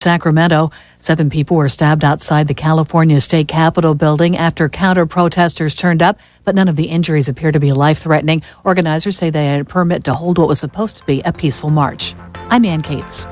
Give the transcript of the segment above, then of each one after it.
Sacramento, 7 people were stabbed outside the California State Capitol building after counter-protesters turned up, but none of the injuries appear to be life-threatening. Organizers say they had a permit to hold what was supposed to be a peaceful march. I'm Ann Cates.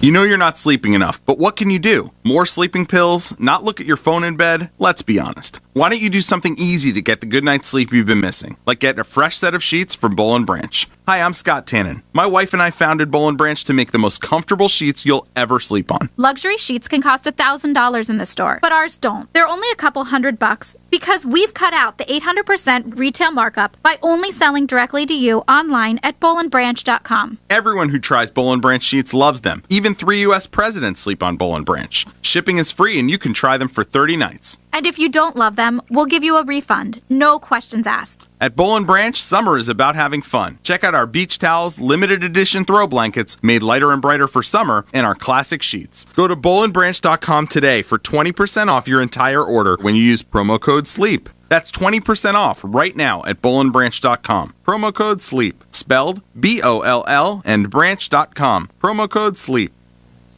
You know you're not sleeping enough, but what can you do? More sleeping pills? Not look at your phone in bed? Let's be honest. Why don't you do something easy to get the good night's sleep you've been missing, like getting a fresh set of sheets from Boll & Branch. Hi, I'm Scott Tannen. My wife and I founded Boll & Branch to make the most comfortable sheets you'll ever sleep on. Luxury sheets can cost $1,000 in the store, but ours don't. They're only a couple $100 because we've cut out the 800% retail markup by only selling directly to you online at bollandbranch.com. Everyone who tries Boll & Branch sheets loves them. Even 3 U.S. presidents sleep on Boll & Branch. Shipping is free and you can try them for 30 nights. And if you don't love them, we'll give you a refund. No questions asked. At Boll & Branch, summer is about having fun. Check out our beach towels, limited edition throw blankets, made lighter and brighter for summer, and our classic sheets. Go to bollandbranch.com today for 20% off your entire order when you use promo code SLEEP. That's 20% off right now at bollandbranch.com. Promo code SLEEP. Spelled B-O-L-L and branch.com. Promo code SLEEP.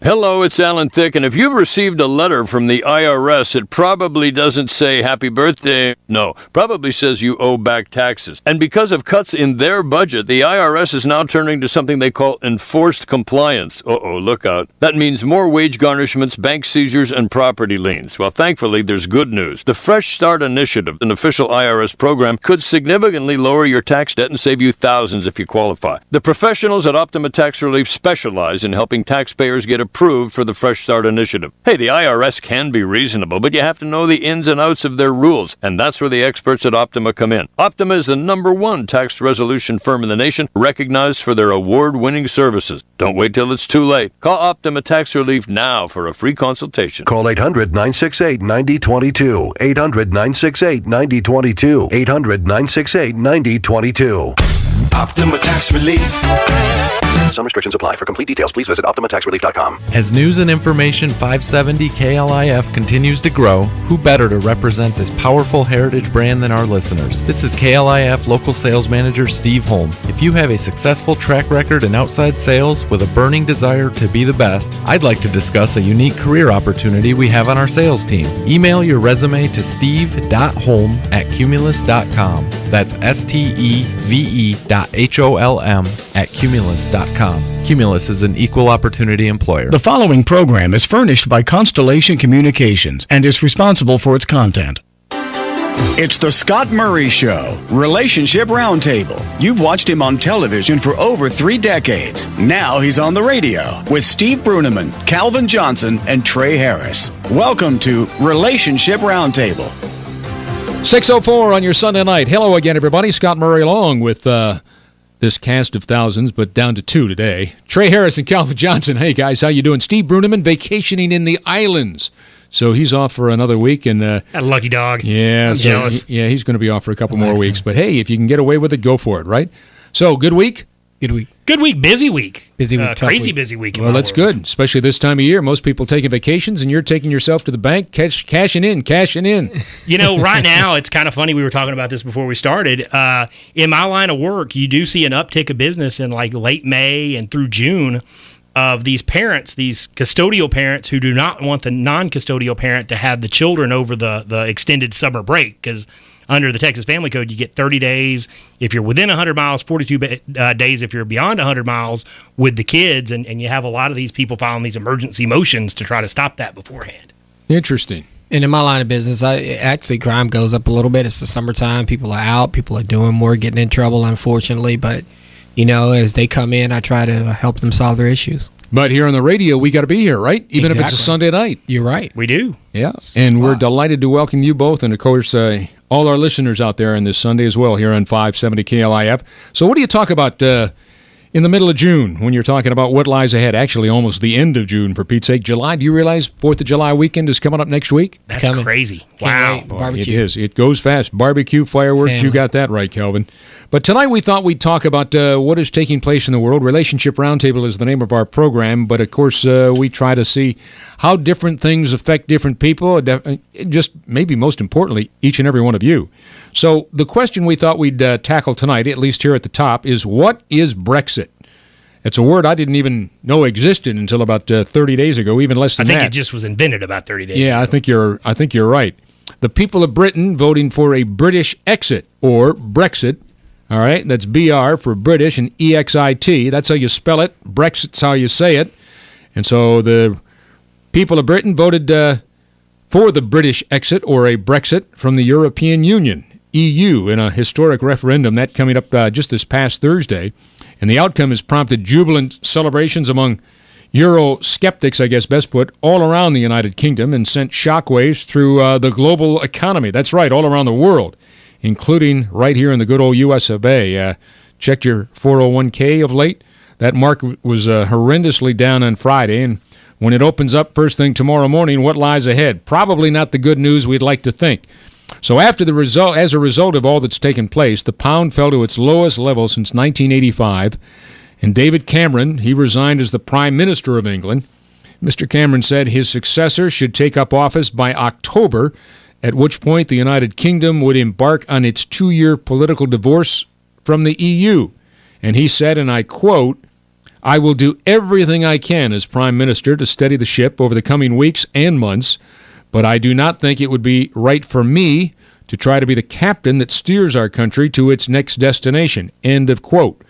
Hello, it's Alan Thicke, and if you've received a letter from the IRS, it probably doesn't say happy birthday. No, probably says you owe back taxes. And because of cuts in their budget, the IRS is now turning to something they call enforced compliance. Uh-oh, look out. That means more wage garnishments, bank seizures, and property liens. Well, thankfully, there's good news. The Fresh Start Initiative, an official IRS program, could significantly lower your tax debt and save you thousands if you qualify. The professionals at Optima Tax Relief specialize in helping taxpayers get approved for the Fresh Start Initiative. Hey, the IRS can be reasonable, but you have to know the ins and outs of their rules, and that's where the experts at Optima come in. Optima is the #1 tax resolution firm in the nation, recognized for their award-winning services. Don't wait till it's too late. Call Optima Tax Relief now for a free consultation. Call 800-968-9022. 800-968-9022. 800-968-9022. Optima Tax Relief. Some restrictions apply. For complete details, please visit OptimaTaxRelief.com. As news and information 570 KLIF continues to grow, who better to represent this powerful heritage brand than our listeners? This is KLIF Local Sales Manager Steve Holm. If you have a successful track record in outside sales with a burning desire to be the best, I'd like to discuss a unique career opportunity we have on our sales team. Email your resume to steve.holm@cumulus.com. That's steve.holm@cumulus.com. Cumulus is an equal opportunity employer. The following program is furnished by Constellation Communications and is responsible for its content. It's the Scott Murray Show, Relationship Roundtable. You've watched him on television for over 3 decades. Now he's on the radio with Steve Bruneman, Calvin Johnson, and Trey Harris. Welcome to Relationship Roundtable. 6:04 on your Sunday night. Hello again, everybody. Scott Murray along with this cast of thousands, but down to 2 today. Trey Harris and Calvin Johnson. Hey, guys, how you doing? Steve Bruneman vacationing in the islands. So he's off for another week. And that lucky dog. Yeah, I'm jealous. Yeah, he's going to be off for a couple more weeks. But, hey, if you can get away with it, go for it, right? So, good week? Good week. Good week, busy week. Busy week, crazy week. busy week. Well, that's good, especially this time of year. Most people taking vacations, and you're taking yourself to the bank, cashing in. You know, right now, it's kind of funny. We were talking about this before we started. In my line of work, you do see an uptick of business in like late May and through June of these parents, these custodial parents who do not want the non-custodial parent to have the children over the extended summer break, because under the Texas Family Code, you get 30 days if you're within 100 miles, 42 days if you're beyond 100 miles with the kids, and you have a lot of these people filing these emergency motions to try to stop that beforehand. Interesting. And in my line of business, actually crime goes up a little bit. It's the summertime. People are out. People are doing more, getting in trouble, unfortunately. But, you know, as they come in, I try to help them solve their issues. But here on the radio, we got to be here, right? Even if it's a Sunday night. You're right. We do. Yeah. And we're delighted to welcome you both. And, of course, all our listeners out there on this Sunday as well here on 570 KLIF. So what do you talk about in the middle of June when you're talking about what lies ahead? Actually, almost the end of June, for Pete's sake. July, do you realize 4th of July weekend is coming up next week? That's crazy. Wow. Barbecue. It is. It goes fast. Barbecue, fireworks, You got that right, Kelvin. But tonight we thought we'd talk about what is taking place in the world. Relationship Roundtable is the name of our program, but of course we try to see how different things affect different people, just maybe most importantly, each and every one of you. So the question we thought we'd tackle tonight, at least here at the top, is what is Brexit? It's a word I didn't even know existed until about 30 days ago, even less than that. I think it just was invented about 30 days ago. Yeah, I think you're right. The people of Britain voting for a British exit, or Brexit. All right, that's BR for British and EXIT. That's how you spell it. Brexit's how you say it. And so the people of Britain voted for the British exit, or a Brexit, from the European Union, EU, in a historic referendum, that coming up just this past Thursday. And the outcome has prompted jubilant celebrations among Euro skeptics, I guess best put, all around the United Kingdom, and sent shockwaves through the global economy. That's right, all around the world, including right here in the good old U.S. of A. Checked your 401k of late. That market was horrendously down on Friday, and when it opens up first thing tomorrow morning, what lies ahead? Probably not the good news we'd like to think. So as a result of all that's taken place, the pound fell to its lowest level since 1985, and David Cameron, he resigned as the Prime Minister of England. Mr. Cameron said his successor should take up office by October, at which point the United Kingdom would embark on its 2-year political divorce from the EU. And he said, and I quote, "I will do everything I can as Prime Minister to steady the ship over the coming weeks and months, but I do not think it would be right for me to try to be the captain that steers our country to its next destination." End of quote.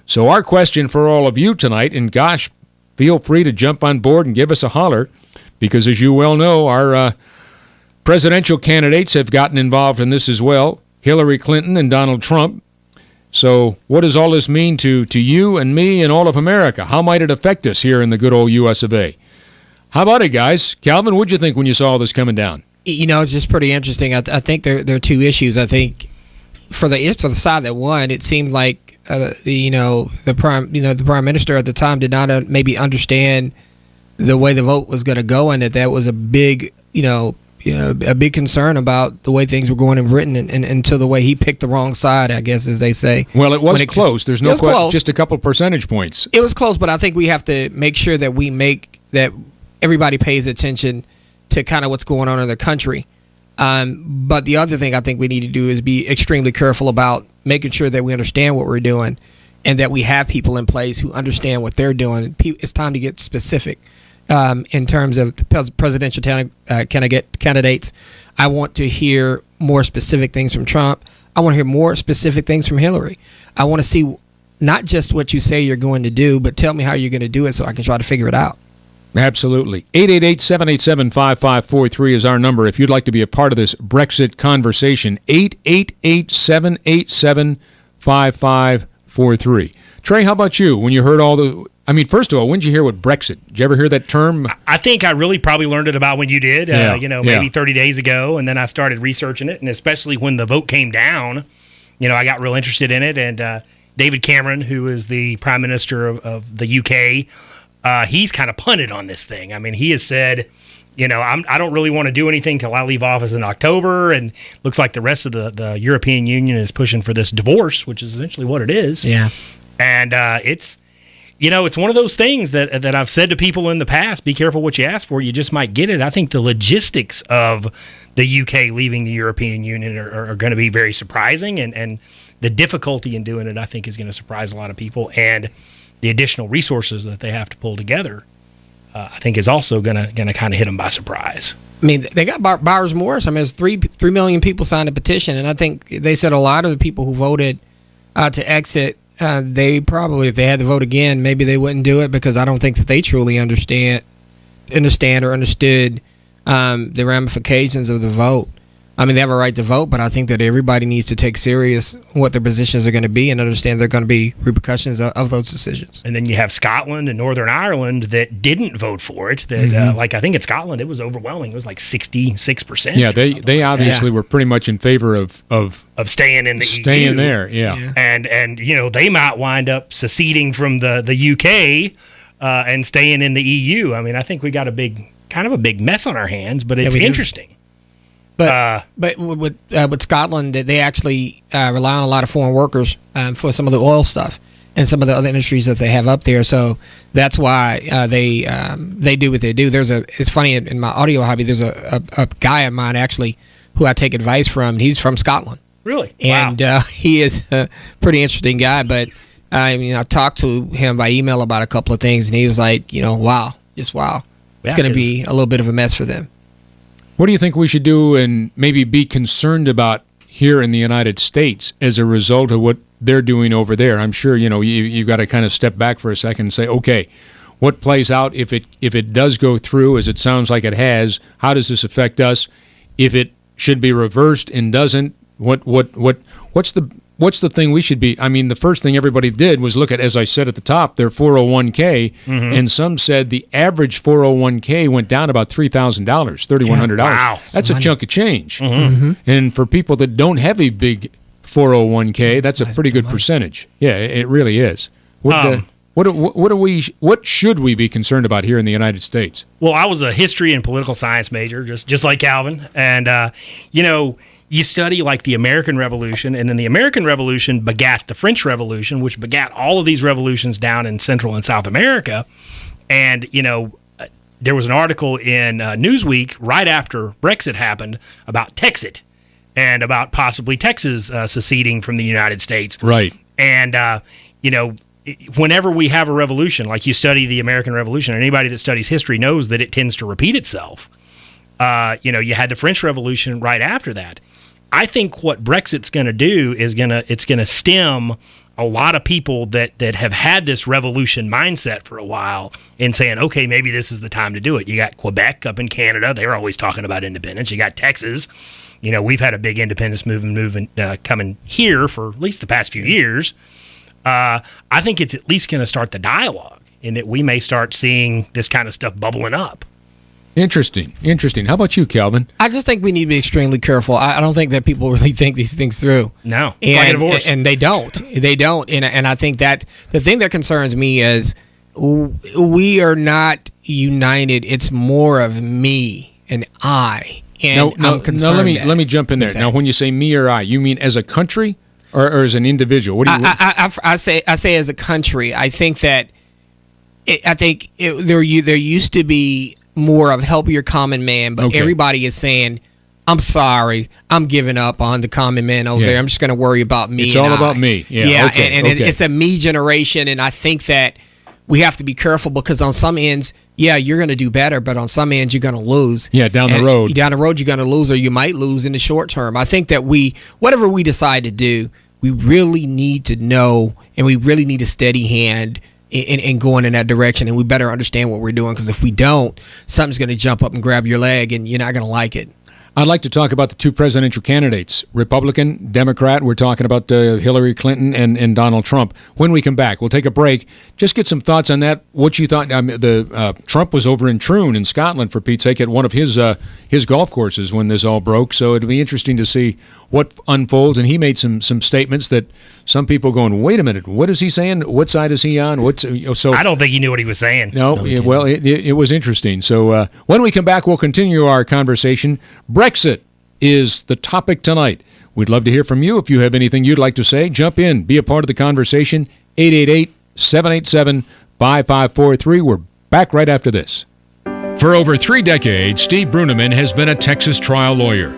So our question for all of you tonight, and gosh, feel free to jump on board and give us a holler, because as you well know, our presidential candidates have gotten involved in this as well, Hillary Clinton and Donald Trump. So what does all this mean to you and me and all of America? How might it affect us here in the good old U.S. of A.? How about it, guys? Calvin, what'd you think when you saw all this coming down? It's just pretty interesting. I think there are two issues. I think for the side that won, it seemed like the prime minister at the time did not maybe understand the way the vote was going to go, and that was a big a big concern about the way things were going in Britain, and until the way he picked the wrong side, I guess, as they say. Well, it was close. There's no question. Just a couple percentage points. It was close, but I think we have to make sure that everybody pays attention to kind of what's going on in the country. But the other thing I think we need to do is be extremely careful about making sure that we understand what we're doing, and that we have people in place who understand what they're doing. It's time to get specific in terms of presidential candidates. I want to hear more specific things from Trump. I want to hear more specific things from Hillary. I want to see not just what you say you're going to do, but tell me how you're going to do it so I can try to figure it out. Absolutely. 888-787-5543 is our number if you'd like to be a part of this Brexit conversation. 888-787-5543. Trey, how about you? When you heard first of all, when did you hear what Brexit? Did you ever hear that term? I think I really probably learned it about when you did, maybe 30 days ago, and then I started researching it, and especially when the vote came down, I got real interested in it, and David Cameron, who is the Prime Minister of the UK, he's kind of punted on this thing. I mean, he has said, I don't really want to do anything till I leave office in October, and looks like the rest of the European Union is pushing for this divorce, which is eventually what it is. Yeah. And it's one of those things that I've said to people in the past, be careful what you ask for, you just might get it. I think the logistics of the UK leaving the European Union are going to be very surprising, and the difficulty in doing it, I think, is going to surprise a lot of people, and the additional resources that they have to pull together, I think, is also going to kind of hit them by surprise. I mean, they got buyer's remorse. I mean, there's 3 million people signed a petition, and I think they said a lot of the people who voted to exit, they probably, if they had to vote again, maybe they wouldn't do it, because I don't think that they truly understood the ramifications of the vote. I mean, they have a right to vote, but I think that everybody needs to take serious what their positions are going to be and understand there are going to be repercussions of those decisions. And then you have Scotland and Northern Ireland that didn't vote for it. That I think in Scotland it was overwhelming. It was like 66%. Yeah, they obviously were pretty much in favor of staying in the staying EU. there. Yeah. And they might wind up seceding from the UK and staying in the EU. I mean, I think we got a big mess on our hands, but it's interesting. But with Scotland, they actually rely on a lot of foreign workers for some of the oil stuff and some of the other industries that they have up there. So that's why they do what they do. It's funny, in my audio hobby, there's a guy of mine actually who I take advice from. He's from Scotland. Really? And wow. He is a pretty interesting guy. But I mean, I talked to him by email about a couple of things, and he was like, wow, just wow. It's going to be a little bit of a mess for them. What do you think we should do and maybe be concerned about here in the United States as a result of what they're doing over there? I'm sure, you've got to kind of step back for a second and say, okay, what plays out if it does go through, as it sounds like it has? How does this affect us? If it should be reversed and doesn't, what's the thing we should be? I mean, the first thing everybody did was look at, as I said at the top, their 401k, and some said the average 401k went down about $3,000, $3,100. Wow. That's a chunk of change. Mm-hmm. And for people that don't have a big 401k, that's a pretty good percentage. Yeah, it really is. What should we be concerned about here in the United States? Well, I was a history and political science major, just like Calvin, and you study like the American Revolution, and then the American Revolution begat the French Revolution, which begat all of these revolutions down in Central and South America. And there was an article in Newsweek right after Brexit happened about Texit and about possibly Texas seceding from the United States. Right. And whenever we have a revolution, like you study the American Revolution, and anybody that studies history knows that it tends to repeat itself. You had the French Revolution right after that. I think what Brexit's going to do is it's going to stem a lot of people that have had this revolution mindset for a while and saying, okay, maybe this is the time to do it. You got Quebec up in Canada. They're always talking about independence. You got Texas. We've had a big independence movement coming here for at least the past few years. I think it's at least going to start the dialogue, and that we may start seeing this kind of stuff bubbling up. Interesting. How about you, Calvin? I just think we need to be extremely careful. I don't think that people really think these things through. No, like a divorce. And they don't. And I think that the thing that concerns me is we are not united. It's more of me and I. And I'm concerned. Let me jump in there. Now, when you say me or I, you mean as a country or as an individual? What do you? I say as a country. I think that there used to be more of help your common man, but everybody is saying, I'm sorry, I'm giving up on the common man over there. I'm just going to worry about me. It's all about me. It's a me generation, and I think that we have to be careful because on some ends, you're going to do better, but on some ends, you're going to lose. Down the road. Down the road, you're going to lose, or you might lose in the short term. I think that whatever we decide to do, we really need to know, and we really need a steady hand in going in that direction, and we better understand what we're doing, because if we don't, something's going to jump up and grab your leg, and you're not going to like it. I'd like to talk about the two presidential candidates, Republican, Democrat. We're talking about Hillary Clinton and Donald Trump. When we come back, we'll take a break. Just get some thoughts on that. What you thought? Trump was over in Troon in Scotland, for Pete's sake, at one of his golf courses when this all broke. So it'll be interesting to see what unfolds. And he made some statements that some people are going, wait a minute, what is he saying? What side is he on? So I don't think he knew what he was saying. No, it was interesting. So when we come back, we'll continue our conversation. Brexit is the topic tonight. We'd love to hear from you. If you have anything you'd like to say, jump in, be a part of the conversation. 888-787-5543. We're back right after this. For over 3 decades, Steve Bruneman has been a Texas trial lawyer,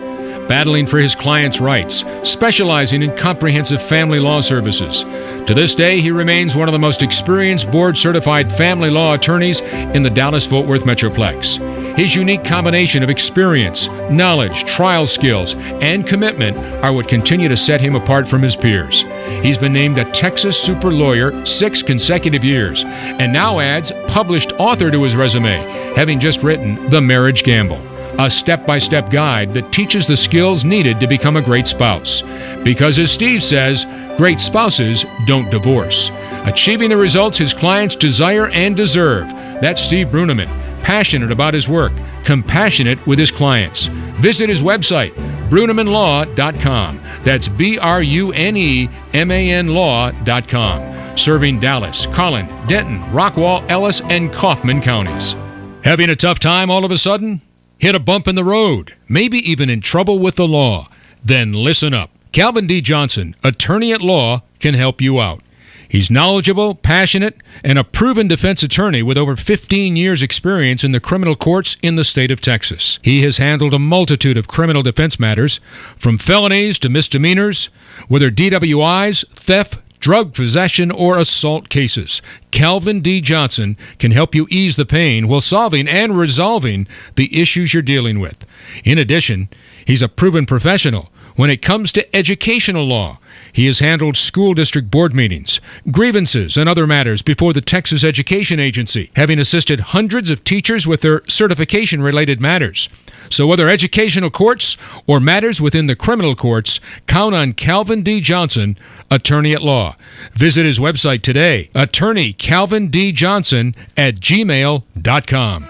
battling for his clients' rights, specializing in comprehensive family law services. To this day, he remains one of the most experienced board-certified family law attorneys in the Dallas-Fort Worth Metroplex. His unique combination of experience, knowledge, trial skills, and commitment are what continue to set him apart from his peers. He's been named a Texas Super Lawyer 6 consecutive years, and now adds published author to his resume, having just written The Marriage Gamble, a step-by-step guide that teaches the skills needed to become a great spouse. Because as Steve says, great spouses don't divorce. Achieving the results his clients desire and deserve. That's Steve Bruneman, passionate about his work, compassionate with his clients. Visit his website, BrunemanLaw.com. That's BrunemanLaw.com. Serving Dallas, Collin, Denton, Rockwall, Ellis, and Kaufman counties. Having a tough time all of a sudden? Hit a bump in the road, maybe even in trouble with the law? Then listen up. Calvin D. Johnson, attorney at law, can help you out. He's knowledgeable, passionate, and a proven defense attorney with over 15 years' experience in the criminal courts in the state of Texas. He has handled a multitude of criminal defense matters, from felonies to misdemeanors, whether DWIs, theft, drug possession, or assault cases. Calvin D. Johnson can help you ease the pain while solving and resolving the issues you're dealing with. In addition, he's a proven professional when it comes to educational law. He has handled school district board meetings, grievances, and other matters before the Texas Education Agency, having assisted hundreds of teachers with their certification-related matters. So whether educational courts or matters within the criminal courts, count on Calvin D. Johnson, attorney at law. Visit his website today, attorneycalvindjohnson@gmail.com.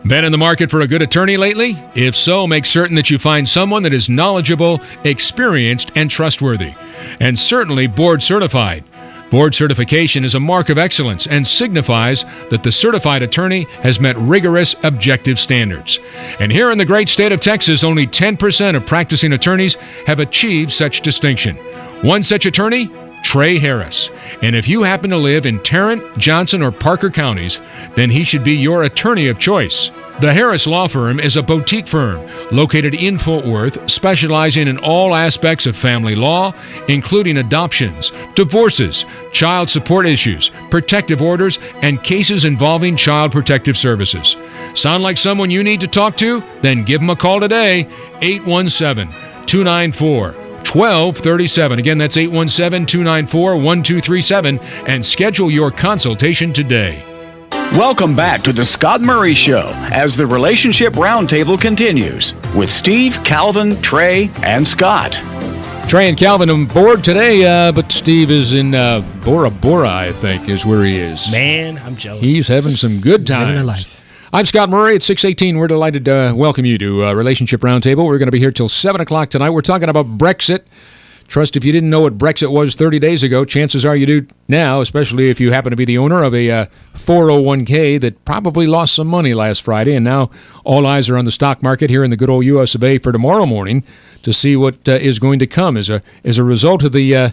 Been in the market for a good attorney lately? If so, make certain that you find someone that is knowledgeable, experienced, and trustworthy, and certainly board certified. Board certification is a mark of excellence and signifies that the certified attorney has met rigorous objective standards. And here in the great state of Texas, only 10% of practicing attorneys have achieved such distinction. One such attorney, Trey Harris. And if you happen to live in Tarrant, Johnson, or Parker counties, then he should be your attorney of choice. The Harris Law Firm is a boutique firm located in Fort Worth, specializing in all aspects of family law, including adoptions, divorces, child support issues, protective orders, and cases involving child protective services. Sound like someone you need to talk to? Then give them a call today, 817-294-1237. 1237. Again, that's 817-294-1237, and schedule your consultation today. Welcome back to the Scott Murray Show as the Relationship Roundtable continues with Steve, Calvin, Trey, and Scott. Trey and Calvin on board today, but Steve is in Bora Bora, I think, is where he is. Man, I'm jealous. He's having some good times. Living a life. I'm Scott Murray at 618. We're delighted to welcome you to Relationship Roundtable. We're going to be here till 7 o'clock tonight. We're talking about Brexit. Trust if you didn't know what Brexit was 30 days ago, chances are you do now, especially if you happen to be the owner of a 401k that probably lost some money last Friday, and now all eyes are on the stock market here in the good old U.S. of A. for tomorrow morning to see what is going to come as a result of the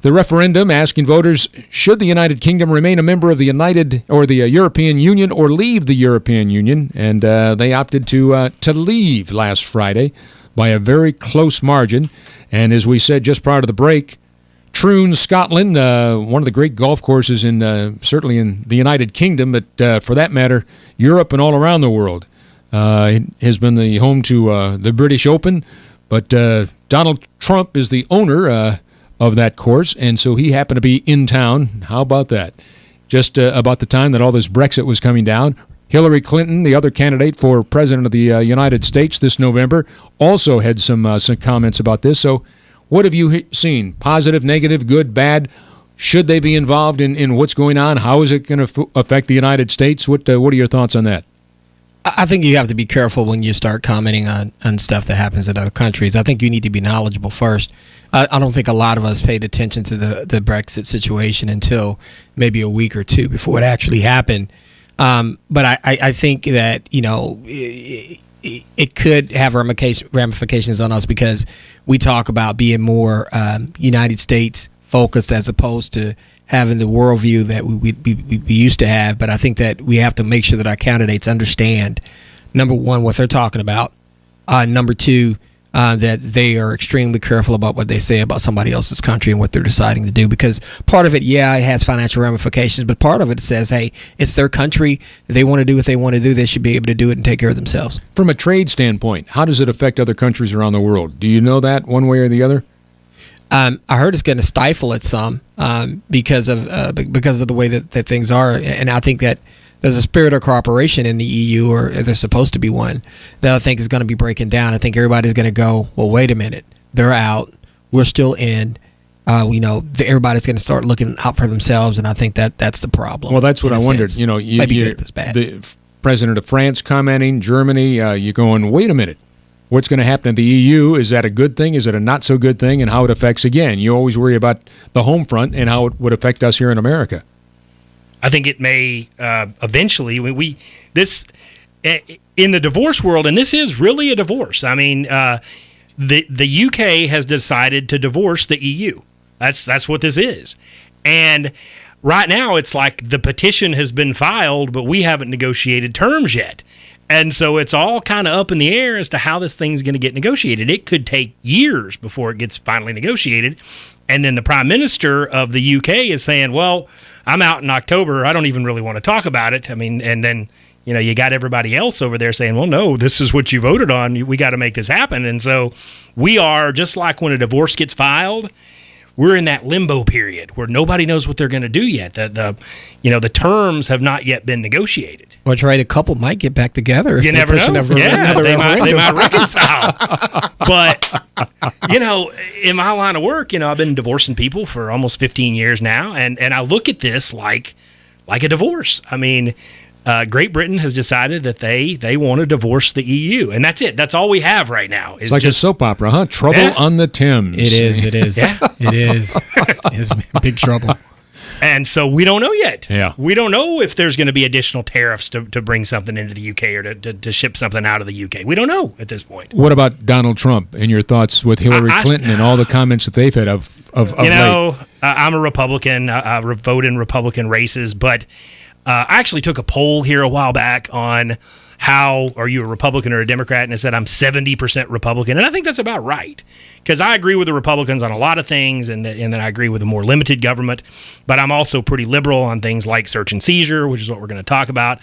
referendum asking voters, should the United Kingdom remain a member of the European Union or leave the European Union? And they opted to leave last Friday by a very close margin. And as we said just prior to the break, Troon, Scotland, one of the great golf courses certainly in the United Kingdom, but for that matter, Europe and all around the world, has been the home to the British Open. But Donald Trump is the owner of that course, and so he happened to be in town. How about that? Just about the time that all this Brexit was coming down. Hillary Clinton, the other candidate for president of the United States this November, also had some comments about this. So what have you seen? Positive, negative, good, bad? Should they be involved in what's going on? How is it going to affect the United States? What are your thoughts on that? I think you have to be careful when you start commenting on stuff that happens in other countries. I think you need to be knowledgeable first. I don't think a lot of us paid attention to the Brexit situation until maybe a week or two before it actually happened. But I think that, it could have ramifications on us because we talk about being more United States focused as opposed to having the worldview that we used to have. But I think that we have to make sure that our candidates understand, number one, what they're talking about. Number two, that they are extremely careful about what they say about somebody else's country and what they're deciding to do. Because part of it, it has financial ramifications, but part of it says, hey, it's their country. If they want to do what they want to do, they should be able to do it and take care of themselves. From a trade standpoint, how does it affect other countries around the world? Do you know that one way or the other? I heard it's going to stifle it some because of the way that things are, and I think that there's a spirit of cooperation in the EU, or there's supposed to be one, that I think is going to be breaking down. I think everybody's going to go, well, wait a minute, they're out, we're still in. Everybody's going to start looking out for themselves, and I think that's the problem. Well, that's what I wondered. Maybe good, but it's bad. The president of France commenting, Germany, you're going, wait a minute. What's going to happen to the EU? Is that a good thing? Is it a not so good thing? And how it affects, again, you always worry about the home front and how it would affect us here in America. I think it may eventually. In the divorce world, and this is really a divorce. I mean, the UK has decided to divorce the EU. That's what this is. And right now, it's like the petition has been filed, but we haven't negotiated terms yet. And so it's all kind of up in the air as to how this thing's going to get negotiated. It could take years before it gets finally negotiated. And then the Prime Minister of the UK is saying, well, I'm out in October. I don't even really want to talk about it. I mean, and then, you got everybody else over there saying, well, no, this is what you voted on. We got to make this happen. And so we are, just like when a divorce gets filed, we're in that limbo period where nobody knows what they're going to do yet. The terms have not yet been negotiated. Well, Trey, the couple might get back together. You never know. They might reconcile. But, in my line of work, I've been divorcing people for almost 15 years now, and I look at this like a divorce. I mean, Great Britain has decided that they want to divorce the EU, and that's it. That's all we have right now. It's like a soap opera, huh? Trouble on the Thames. It is. Yeah. It is. It's big trouble. And so we don't know yet. Yeah. We don't know if there's going to be additional tariffs to bring something into the UK or to ship something out of the UK. We don't know at this point. What about Donald Trump and your thoughts with Hillary Clinton and all the comments that they've had of late? I'm a Republican. I vote in Republican races, but I actually took a poll here a while back on how are you a Republican or a Democrat, and it said I'm 70% Republican, and I think that's about right because I agree with the Republicans on a lot of things, and then I agree with a more limited government, but I'm also pretty liberal on things like search and seizure, which is what we're going to talk about,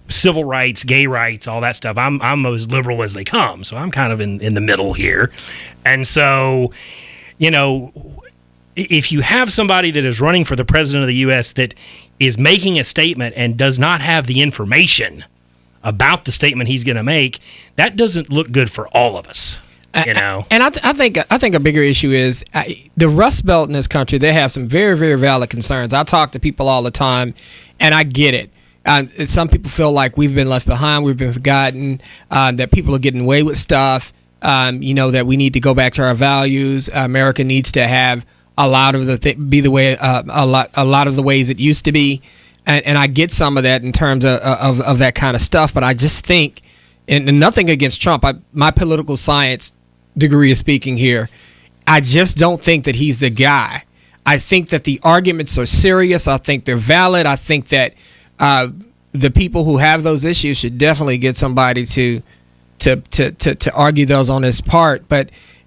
civil rights, gay rights, all that stuff. I'm as liberal as they come, so I'm kind of in the middle here, and so, if you have somebody that is running for the president of the U.S. that is making a statement and does not have the information about the statement he's going to make, that doesn't look good for all of us. And I think a bigger issue is the Rust Belt in this country. They have some very, very valid concerns. I talk to people all the time, and I get it. Some people feel like we've been left behind, we've been forgotten, that people are getting away with stuff. That we need to go back to our values. America needs to have a lot of be the way a lot of the ways it used to be. And I get some of that in terms of that kind of stuff, but I just think, and nothing against Trump, my political science degree is speaking here, I just don't think that he's the guy. I think that the arguments are serious. I think they're valid. I think that the people who have those issues should definitely get somebody to argue those on his part.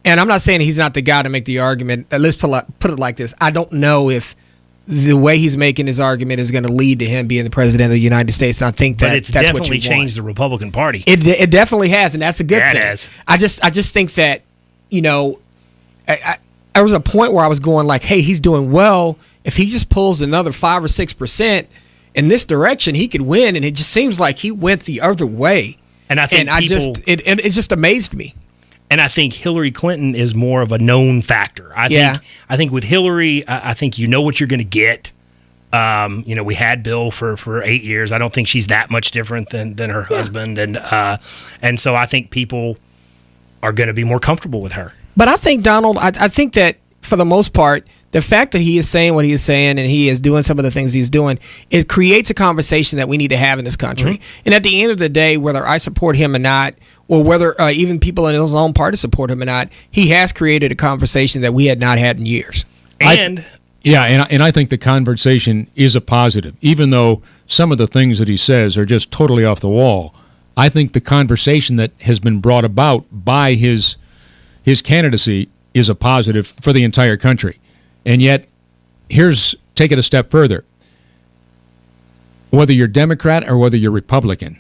And I'm not saying he's not the guy to make the argument. Let's put it like this. I don't know if the way he's making his argument is going to lead to him being the president of the United States. And I think that's what you want. But it's definitely changed the Republican Party. It definitely has, and that's a good thing. It has. I just think that, there was a point where I was going like, hey, he's doing well. If he just pulls another 5 or 6% in this direction, he could win. And it just seems like he went the other way. And I think it just amazed me. And I think Hillary Clinton is more of a known factor. I think with Hillary, I think you know what you're going to get. We had Bill for 8 years. I don't think she's that much different than her husband, and so I think people are going to be more comfortable with her. But I think Donald, I think that for the most part, the fact that he is saying what he is saying and he is doing some of the things he's doing, it creates a conversation that we need to have in this country. Mm-hmm. And at the end of the day, whether I support him or not, or whether even people in his own party support him or not, he has created a conversation that we had not had in years. And I think the conversation is a positive, even though some of the things that he says are just totally off the wall. I think the conversation that has been brought about by his candidacy is a positive for the entire country. And yet, take it a step further. Whether you're Democrat or whether you're Republican,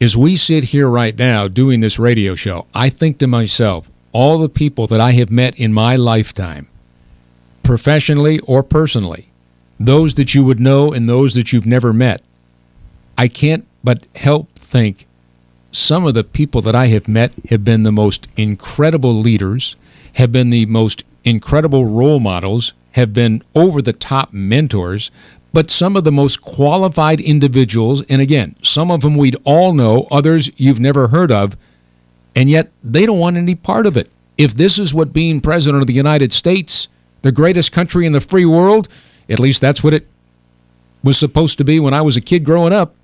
as we sit here right now doing this radio show, I think to myself, all the people that I have met in my lifetime, professionally or personally, those that you would know and those that you've never met, I can't but help think some of the people that I have met have been the most incredible leaders, have been the most incredible role models, have been over-the-top mentors, but some of the most qualified individuals, and again, some of them we'd all know, others you've never heard of, and yet they don't want any part of it. If this is what being president of the United States, the greatest country in the free world, at least that's what it was supposed to be when I was a kid growing up,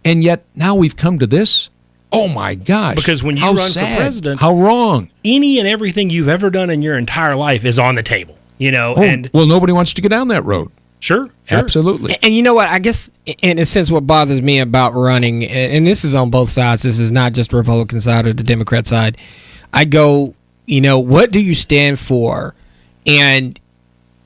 and yet now we've come to this? Oh my gosh. Because when you run for president, how wrong. Any and everything you've ever done in your entire life is on the table, well, nobody wants to go down that road. Sure. Absolutely. And you know what? I guess, in a sense, what bothers me about running, and this is on both sides, this is not just the Republican side or the Democrat side, I go, what do you stand for? And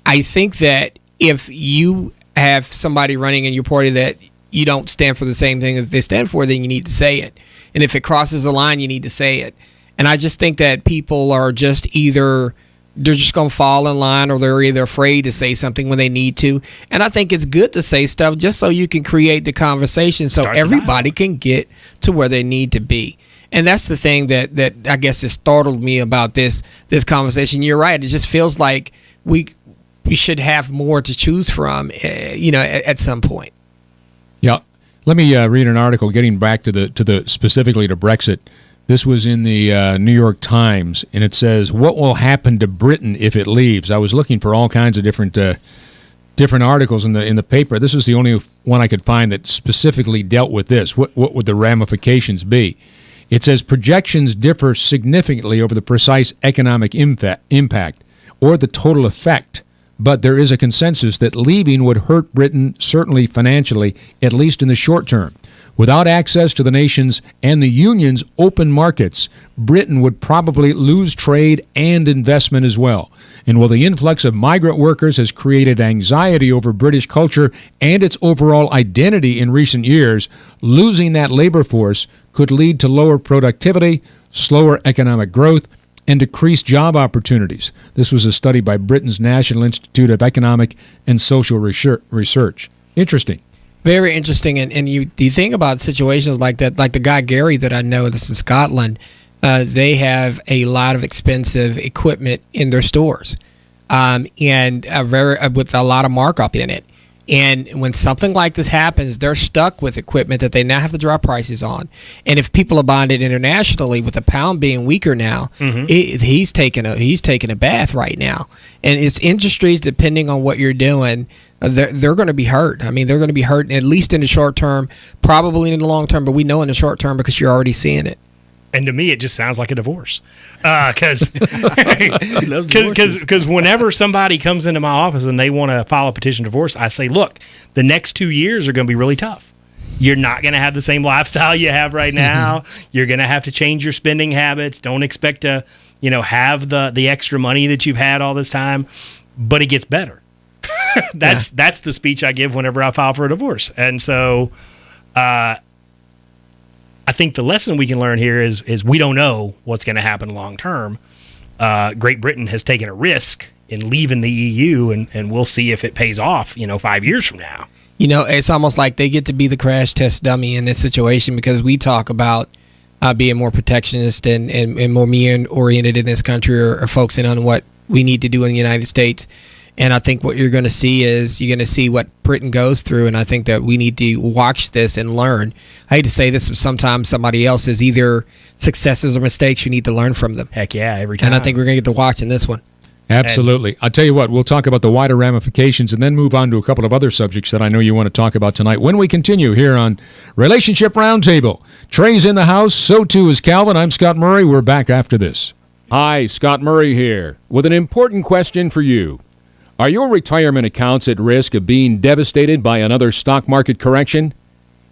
I think that if you have somebody running in your party that you don't stand for the same thing that they stand for, then you need to say it. And if it crosses a line, you need to say it. And I just think that people are just either they're just going to fall in line, or they're either afraid to say something when they need to. And I think it's good to say stuff just so you can create the conversation so everybody can get to where they need to be. And that's the thing that I guess has startled me about this conversation. You're right. It just feels like we should have more to choose from, at some point. Yeah. Let me read an article getting back to the specifically to Brexit. This was in the New York Times, and it says, "What will happen to Britain if it leaves?" I was looking for all kinds of different articles in the paper. This is the only one I could find that specifically dealt with this. What would the ramifications be? It says projections differ significantly over the precise economic impact or the total effect, but there is a consensus that leaving would hurt Britain, certainly financially, at least in the short term. Without access to the nation's and the union's open markets, Britain would probably lose trade and investment as well. And while the influx of migrant workers has created anxiety over British culture and its overall identity in recent years, losing that labor force could lead to lower productivity, slower economic growth, and decreased job opportunities. This was a study by Britain's National Institute of Economic and Social Research. Interesting. Very interesting. And you think about situations like that, like the guy Gary that I know that's in Scotland, they have a lot of expensive equipment in their stores, and with a lot of markup in it. And when something like this happens, they're stuck with equipment that they now have to drop prices on. And if people are buying it internationally, with the pound being weaker now, he's taking a bath right now. And it's industries, depending on what you're doing, they're going to be hurt. I mean, they're going to be hurt at least in the short term, probably in the long term, but we know in the short term because you're already seeing it. And to me, it just sounds like a divorce. Because whenever somebody comes into my office and they want to file a petition for divorce, I say, look, the next 2 years are going to be really tough. You're not going to have the same lifestyle you have right now. You're going to have to change your spending habits. Don't expect to, have the extra money that you've had all this time. But it gets better. That's the speech I give whenever I file for a divorce. And so I think the lesson we can learn here is we don't know what's going to happen long term. Great Britain has taken a risk in leaving the EU, and we'll see if it pays off, 5 years from now. It's almost like they get to be the crash test dummy in this situation, because we talk about being more protectionist and more me-oriented in this country, or focusing on what we need to do in the United States. And I think what you're going to see is you're going to see what Britain goes through, and I think that we need to watch this and learn. I hate to say this, but sometimes somebody else is either successes or mistakes. You need to learn from them. Heck yeah, every time. And I think we're going to get to watch in this one. Absolutely. I'll tell you what, we'll talk about the wider ramifications and then move on to a couple of other subjects that I know you want to talk about tonight when we continue here on Relationship Roundtable. Trey's in the house, so too is Calvin. I'm Scott Murray. We're back after this. Hi, Scott Murray here with an important question for you. Are your retirement accounts at risk of being devastated by another stock market correction?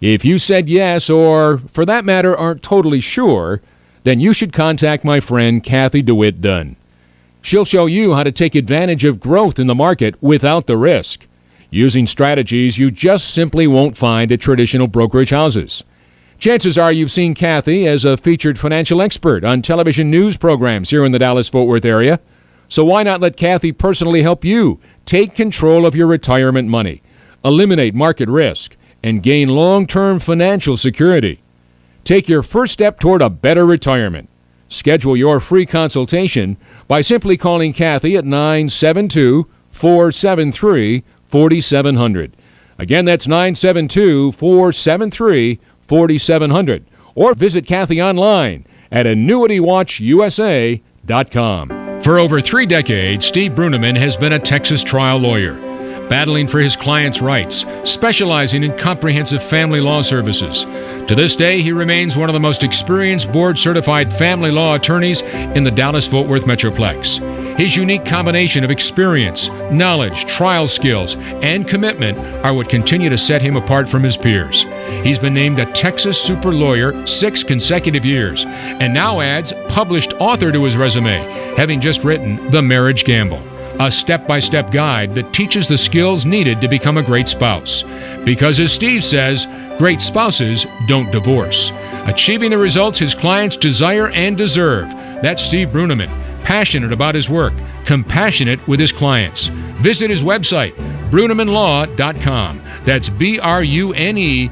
If you said yes, or for that matter aren't totally sure, then you should contact my friend Kathy DeWitt Dunn. She'll show you how to take advantage of growth in the market without the risk, using strategies you just simply won't find at traditional brokerage houses. Chances are you've seen Kathy as a featured financial expert on television news programs here in the Dallas-Fort Worth area. So why not let Kathy personally help you take control of your retirement money, eliminate market risk, and gain long-term financial security? Take your first step toward a better retirement. Schedule your free consultation by simply calling Kathy at 972-473-4700. Again, that's 972-473-4700. Or visit Kathy online at annuitywatchusa.com. For over 3 decades, Steve Bruneman has been a Texas trial lawyer, battling for his clients' rights, specializing in comprehensive family law services. To this day, he remains one of the most experienced board-certified family law attorneys in the Dallas-Fort Worth Metroplex. His unique combination of experience, knowledge, trial skills, and commitment are what continue to set him apart from his peers. He's been named a Texas Super Lawyer 6 consecutive years, and now adds published author to his resume, having just written The Marriage Gamble. a step-by-step guide that teaches the skills needed to become a great spouse. Because as Steve says, great spouses don't divorce. Achieving the results his clients desire and deserve. That's Steve Bruneman, passionate about his work, compassionate with his clients. Visit his website, BrunemanLaw.com. That's BRUNEMAN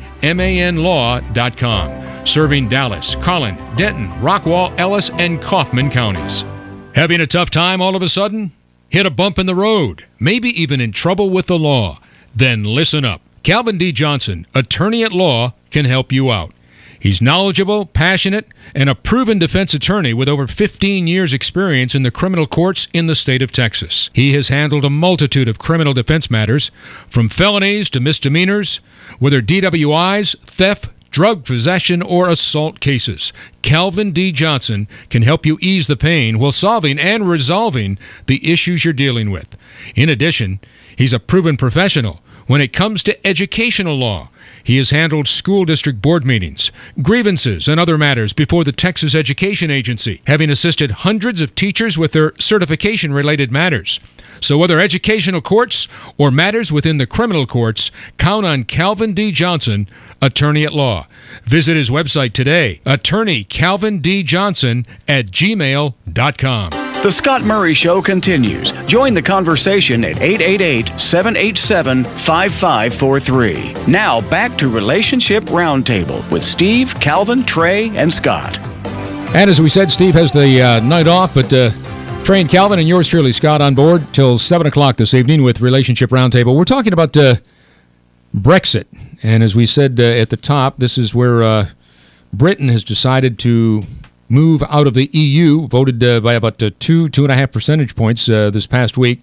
Law.com. Serving Dallas, Collin, Denton, Rockwall, Ellis, and Kaufman counties. Having a tough time all of a sudden? Hit a bump in the road, maybe even in trouble with the law? Then listen up. Calvin D. Johnson, attorney at law, can help you out. He's knowledgeable, passionate, and a proven defense attorney with over 15 years' experience in the criminal courts in the state of Texas. He has handled a multitude of criminal defense matters, from felonies to misdemeanors, whether DWIs, theft, drug possession, or assault cases. Calvin D. Johnson can help you ease the pain while solving and resolving the issues you're dealing with. In addition, he's a proven professional when it comes to educational law. He has handled school district board meetings, grievances, and other matters before the Texas Education Agency, having assisted hundreds of teachers with their certification-related matters. So whether educational courts or matters within the criminal courts, count on Calvin D. Johnson, attorney at law. Visit his website today, attorneycalvindjohnson@gmail.com. The Scott Murray Show continues. Join the conversation at 888-787-5543. Now back to Relationship Roundtable with Steve, Calvin, Trey, and Scott. And as we said, Steve has the night off, but Trey and Calvin and yours truly, Scott, on board till 7 o'clock this evening with Relationship Roundtable. We're talking about Brexit. And as we said at the top, this is where Britain has decided to move out of the EU, voted by about 2.5 percentage points this past week.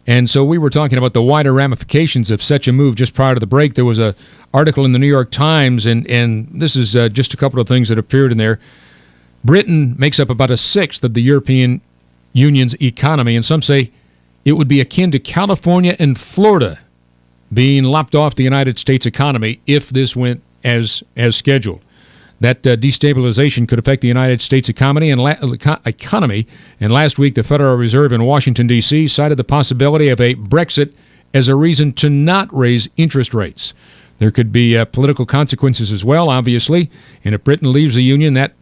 And so we were talking about the wider ramifications of such a move. Just prior to the break, there was an article in the New York Times, and this is just a couple of things that appeared in there. Britain makes up about a sixth of the European Union's economy, and some say it would be akin to California and Florida being lopped off the United States economy if this went as scheduled. That destabilization could affect the United States economy. And last week, the Federal Reserve in Washington, D.C. cited the possibility of a Brexit as a reason to not raise interest rates. There could be political consequences as well, obviously. And if Britain leaves the Union, that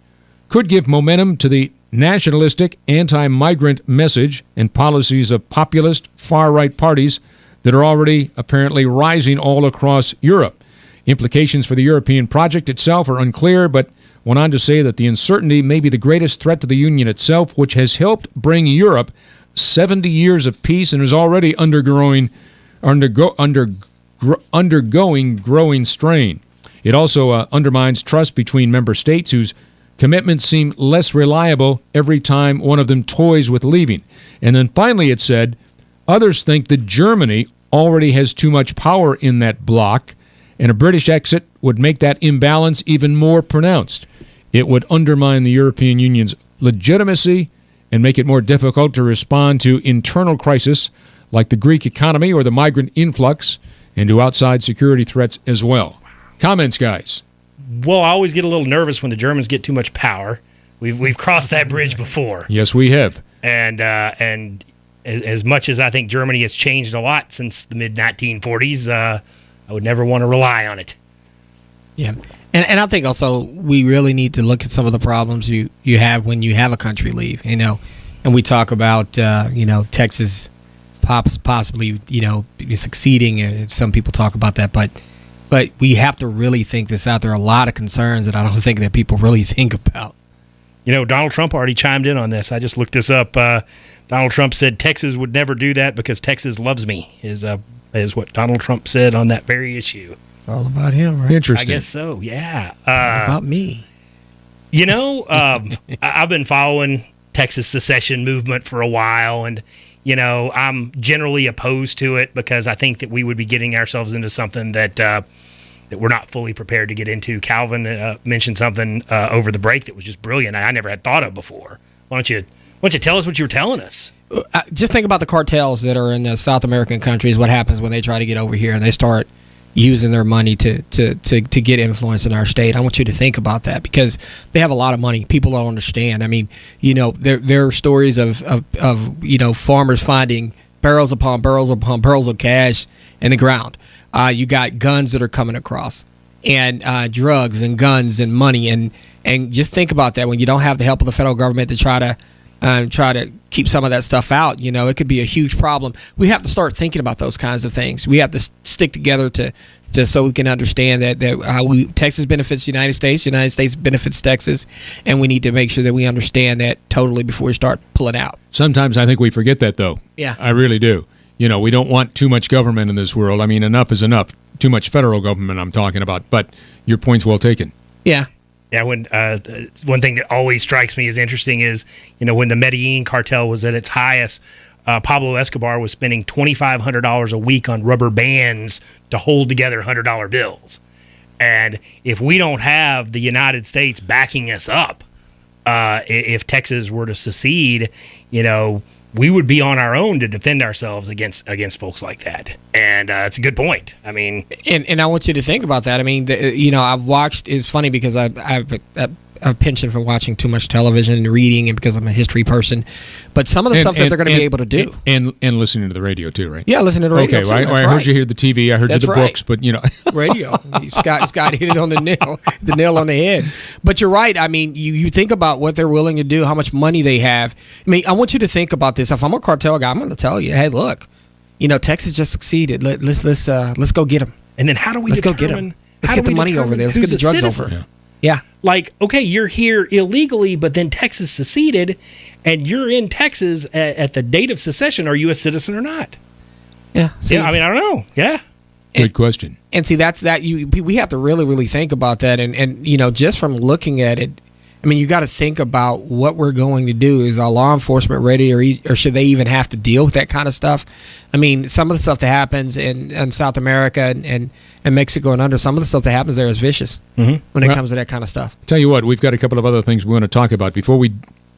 could give momentum to the nationalistic, anti-migrant message and policies of populist, far-right parties that are already apparently rising all across Europe. Implications for the European project itself are unclear, but went on to say that the uncertainty may be the greatest threat to the Union itself, which has helped bring Europe 70 years of peace and is already undergoing growing strain. It also undermines trust between member states whose commitments seem less reliable every time one of them toys with leaving. And then finally it said, others think that Germany already has too much power in that bloc, and a British exit would make that imbalance even more pronounced. It would undermine the European Union's legitimacy and make it more difficult to respond to internal crises like the Greek economy or the migrant influx, and to outside security threats as well. Comments, guys? Well, I always get a little nervous when the Germans get too much power. We've crossed that bridge before. Yes, we have. And as much as I think Germany has changed a lot since the mid-1940s, I would never want to rely on it. Yeah. And I think also we really need to look at some of the problems you have when you have a country leave, and we talk about, Texas possibly, succeeding. Some people talk about that, but we have to really think this out. There are a lot of concerns that I don't think that people really think about. Donald Trump already chimed in on this. I just looked this up. Donald Trump said Texas would never do that because Texas loves me, is what Donald Trump said on that very issue. It's all about him, right? Interesting. I guess so, yeah. It's all about me. I've been following Texas secession movement for a while, and, I'm generally opposed to it because I think that we would be getting ourselves into something that we're not fully prepared to get into. Calvin mentioned something over the break that was just brilliant. I never had thought of before. Why don't you tell us what you were telling us? Just think about the cartels that are in the South American countries. What happens when they try to get over here and they start using their money to get influence in our state? I want you to think about that because they have a lot of money. People don't understand. I mean, there are stories of farmers finding barrels upon barrels upon barrels of cash in the ground. You got guns that are coming across, and drugs and guns and money, and just think about that when you don't have the help of the federal government to try to keep some of that stuff out. It could be a huge problem. We have to start thinking about those kinds of things. We have to stick together to so we can understand that Texas benefits the United States benefits Texas, and we need to make sure that we understand that totally before we start pulling out. Sometimes I think we forget that, though. Yeah. I really do. We don't want too much government in this world. I mean, enough is enough. Too much federal government I'm talking about. But your point's well taken. Yeah. Yeah, when one thing that always strikes me as interesting is, when the Medellin cartel was at its highest, Pablo Escobar was spending $2,500 a week on rubber bands to hold together $100 bills. And if we don't have the United States backing us up, if Texas were to secede, we would be on our own to defend ourselves against folks like that. And it's a good point. I mean, and I want you to think about that. I mean, I've watched. It's funny because I've a penchant for watching too much television and reading, and because I'm a history person. But some of the stuff that they're going to be able to do, and listening to the radio too, right? Yeah, listening to the radio. Okay, well, I heard you hear the TV. I heard you the books, but radio. Scott hit it on the nail on the head. But you're right. I mean, you think about what they're willing to do, how much money they have. I mean, I want you to think about this. If I'm a cartel guy, I'm going to tell you, hey, look, Texas just succeeded. Let's go get them. And then how do we go get them? Let's get the money over there. Let's get the drugs over. Yeah. Like, okay, you're here illegally, but then Texas seceded, and you're in Texas at the date of secession. Are you a citizen or not? Yeah. See, I mean, I don't know. Yeah. Good question. And see, that's that. We have to really, really think about that. And just from looking at it, I mean, you got to think about what we're going to do. Is our law enforcement ready, or should they even have to deal with that kind of stuff? I mean, some of the stuff that happens in South America and Mexico and under, some of the stuff that happens there is vicious when it comes to that kind of stuff. Tell you what, we've got a couple of other things we want to talk about. Before we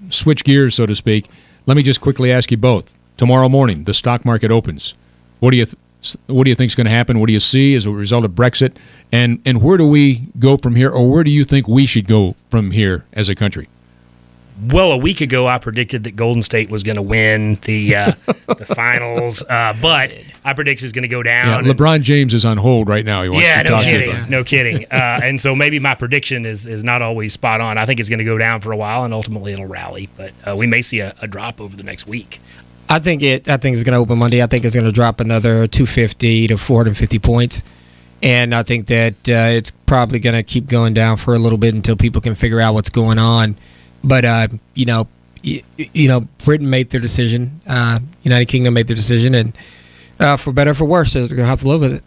switch gears, so to speak, let me just quickly ask you both. Tomorrow morning, the stock market opens. What do you think is going to happen? What do you see as a result of Brexit? And where do we go from here, or where do you think we should go from here as a country? Well, a week ago, I predicted that Golden State was going to win the finals, but I predict it's going to go down. Yeah, LeBron James is on hold right now. He wants to talk to you. No kidding. And so maybe my prediction is not always spot on. I think it's going to go down for a while, and ultimately it'll rally. But we may see a drop over the next week. I think it's going to open Monday. I think it's going to drop another 250 to 450 points. And I think that it's probably going to keep going down for a little bit until people can figure out what's going on. But, Britain made their decision. United Kingdom made their decision. And for better or for worse, they're going to have to live with it.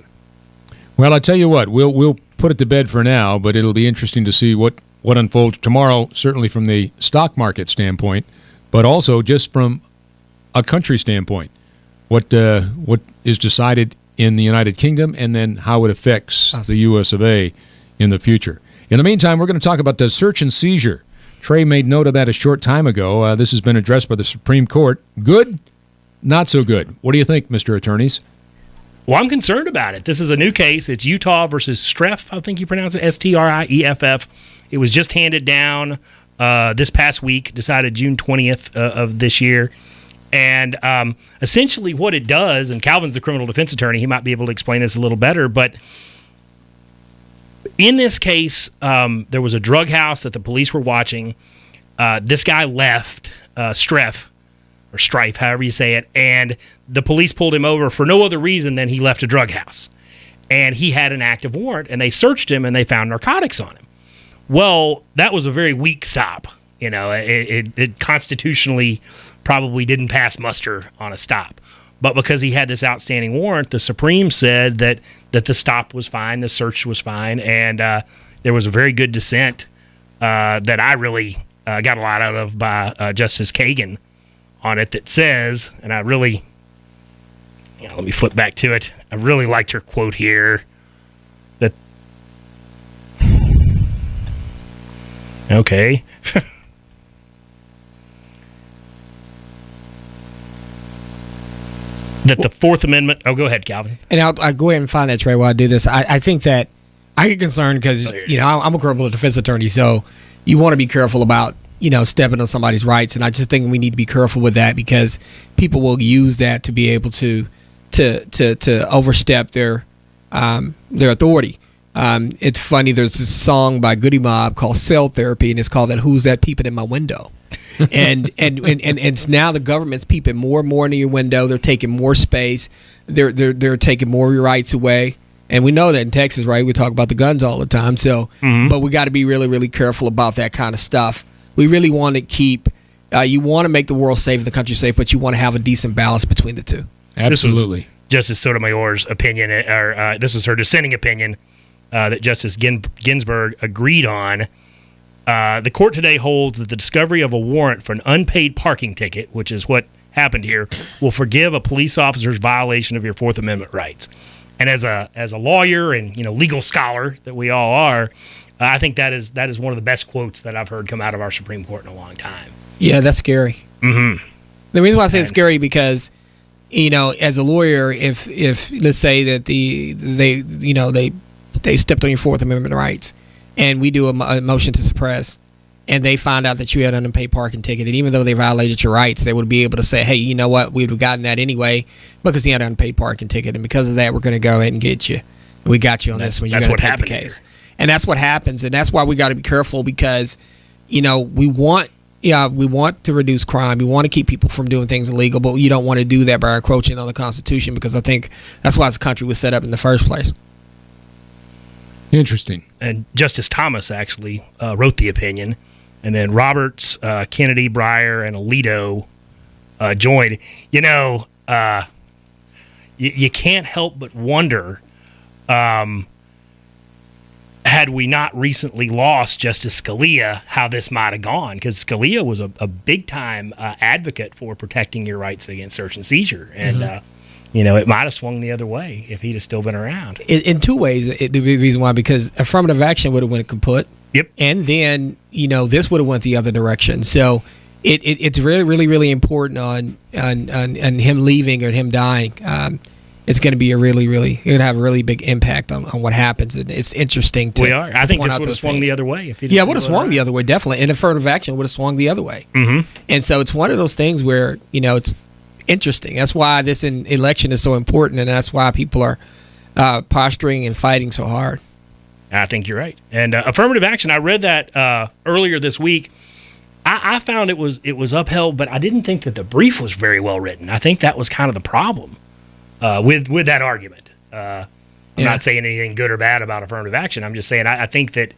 Well, I tell you what, we'll put it to bed for now, but it'll be interesting to see what unfolds tomorrow, certainly from the stock market standpoint, but also just from a country standpoint, what is decided in the United Kingdom, and then how it affects the U.S. of A. in the future. In the meantime, we're going to talk about the search and seizure. Trey made note of that a short time ago. This has been addressed by the Supreme Court. Good? Not so good. What do you think, Mr. Attorneys? Well, I'm concerned about it. This is a new case. It's Utah versus Streff, I think you pronounce it, Strieff. It was just handed down this past week, decided June 20th of this year. And essentially what it does, and Calvin's the criminal defense attorney, he might be able to explain this a little better, but in this case, there was a drug house that the police were watching. This guy left, Streff, or Strife, however you say it, and the police pulled him over for no other reason than he left a drug house. And he had an active warrant, and they searched him, and they found narcotics on him. Well, that was a very weak stop. It constitutionally probably didn't pass muster on a stop. But because he had this outstanding warrant, the Supreme said that the stop was fine, the search was fine, and there was a very good dissent that I really got a lot out of by Justice Kagan on it that says, and I really, let me flip back to it, I really liked her quote here, that, okay, that the Fourth Amendment... Oh, go ahead, Calvin. And I'll go ahead and find that, Trey, while I do this. I think that I get concerned because, I'm a criminal defense attorney, so you want to be careful about, stepping on somebody's rights. And I just think we need to be careful with that, because people will use that to be able to overstep their authority. It's funny. There's this song by Goody Mob called "Cell Therapy," and it's called "That Who's That Peeping in My Window?" and now the government's peeping more and more into your window. They're taking more space. They're taking more of your rights away. And we know that in Texas, right? We talk about the guns all the time. So, but we got to be really, really careful about that kind of stuff. We really want to keep. You want to make the world safe, the country safe, but you want to have a decent balance between the two. Absolutely. Justice Sotomayor's opinion, or this is her dissenting opinion, that Justice Ginsburg agreed on. The court today holds that the discovery of a warrant for an unpaid parking ticket, which is what happened here, will forgive a police officer's violation of your Fourth Amendment rights. And as a lawyer and legal scholar that we all are, I think that is one of the best quotes that I've heard come out of our Supreme Court in a long time. Yeah, that's scary. Mm-hmm. The reason why I say it's scary, because as a lawyer, if let's say that they stepped on your Fourth Amendment rights, and we do a motion to suppress, and they find out that you had an unpaid parking ticket, and even though they violated your rights, they would be able to say, hey, you know what, we'd have gotten that anyway because you had an unpaid parking ticket, and because of that, we're going to go ahead and get you. We got you on this one. You're going to take the case. And that's what happens, and that's why we got to be careful, because we want to reduce crime. We want to keep people from doing things illegal, but you don't want to do that by encroaching on the Constitution, because I think that's why this country was set up in the first place. Interesting. And Justice Thomas actually wrote the opinion, and then Roberts, Kennedy, Breyer, and Alito joined. You can't help but wonder, had we not recently lost Justice Scalia, how this might have gone, because Scalia was a big-time advocate for protecting your rights against search and seizure, and it might have swung the other way if he'd have still been around. In two ways, the reason why, because affirmative action would have went kaput. Yep. And then, this would have went the other direction. So it's really, really, really important on him leaving or him dying. It's going to be it would have a really big impact on what happens. And it's interesting to I think this would have swung the other way. If it would have swung the other way, definitely. And affirmative action would have swung the other way. Mm-hmm. And so it's one of those things where, it's interesting. That's why this election is so important, and that's why people are posturing and fighting so hard. I think you're right. And affirmative action, I read that earlier this week. I found it was upheld, but I didn't think that the brief was very well written. I think that was kind of the problem with that argument. I'm not saying anything good or bad about affirmative action. I'm just saying I think that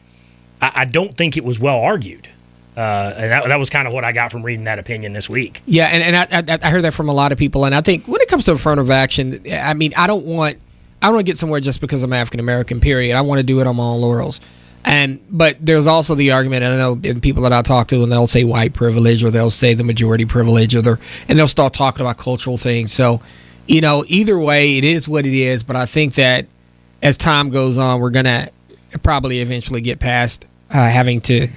I don't think it was well argued. And that was kind of what I got from reading that opinion this week. Yeah, and I heard that from a lot of people. And I think when it comes to affirmative action, I mean, I don't want to get somewhere just because I'm African American, period. I want to do it on my own laurels. But there's also the argument, and I know people that I talk to, and they'll say white privilege, or they'll say the majority privilege, and they'll start talking about cultural things. So, either way, it is what it is. But I think that as time goes on, we're going to probably eventually get past having to